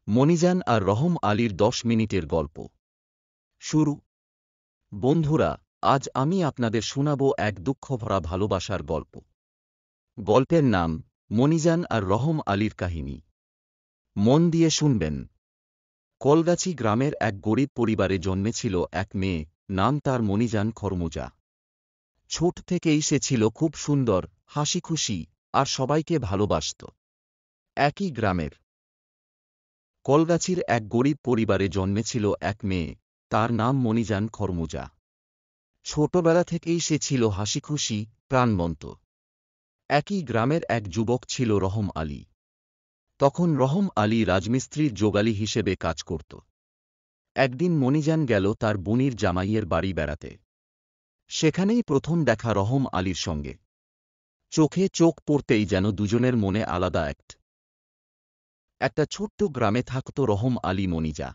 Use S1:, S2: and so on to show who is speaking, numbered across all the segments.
S1: মনিজান আর রহম আলীর 10 মিনিটের গল্প শুরু। বন্ধুরা, আজ আমি আপনাদের শোনাব এক দুঃখভরা ভালোবাসার গল্প। গল্পের নাম মনিজান আর রহম আলীর কাহিনী। মন দিয়ে শুনবেন। কলগাছি গ্রামের এক গরিব পরিবারে জন্মেছিল এক মেয়ে, নাম তার মনিজান খরমুজা। ছোট থেকেই সে ছিল খুব সুন্দর, হাসিখুশি আর সবাইকে ভালোবাসত। একই গ্রামের কলগাছির এক গরিব পরিবারে জন্মেছিল এক মেয়ে, তার নাম মনিজান খরমুজা। ছোটবেলা থেকেই সে ছিল হাসিখুশি, প্রাণবন্ত। একই গ্রামের এক যুবক ছিল রহম আলী। তখন রহম আলী রাজমিস্ত্রির যোগালী হিসেবে কাজ করত। একদিন মনিজান গেল তার বুনির জামাইয়ের বাড়ি বেড়াতে। সেখানেই প্রথম দেখা রহম আলীর সঙ্গে। চোখে চোখ পড়তেই যেন দুজনের মনে আলাদা একটা ছোট্ট গ্রামে থাকত রহম আলী মনিজা।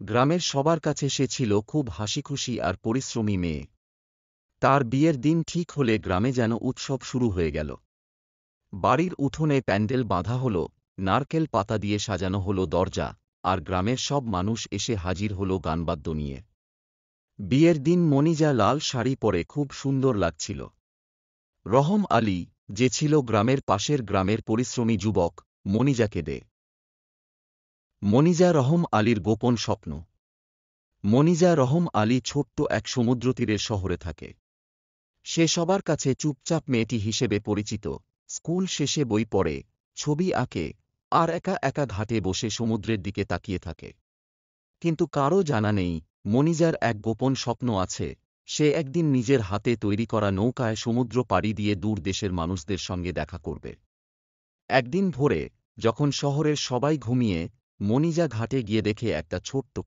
S1: গ্রামের সবার কাছে সে ছিল খুব হাসিখুশি আর পরিশ্রমী মেয়ে। তার বিয়ের দিন ঠিক হলে গ্রামে যেন উৎসব শুরু হয়ে গেল। বাড়ির উঠোনে প্যান্ডেল বাঁধা হল, নারকেল পাতা দিয়ে সাজানো হল দরজা, আর গ্রামের সব মানুষ এসে হাজির হল গানবাদ্য নিয়ে। বিয়ের দিন মনিজা লাল শাড়ি পরে খুব সুন্দর লাগছিল। রহম আলী, যে ছিল গ্রামের পাশের গ্রামের পরিশ্রমী যুবক, মনিজাকে দে। মনিজা রহম আলীর গোপন স্বপ্ন। মনিজা রহম আলী ছোট্ট এক সমুদ্রতীরের শহরে থাকে। সে সবার কাছে চুপচাপ মেয়েটি হিসেবে পরিচিত। স্কুল শেষে বই পড়ে, ছবি আঁকে, আর একা একা ঘাটে বসে সমুদ্রের দিকে তাকিয়ে থাকে। কিন্তু কারও জানা নেই, মনিজার এক গোপন স্বপ্ন আছে। সে একদিন নিজের হাতে তৈরি করা নৌকায় সমুদ্র পাড়ি দিয়ে দূর দেশের মানুষদের সঙ্গে দেখা করবে। একদিন ভোরে, যখন শহরের সবাই ঘুমিয়ে, মনিজা ঘাটে গিয়ে দেখে একটা ছোট্ট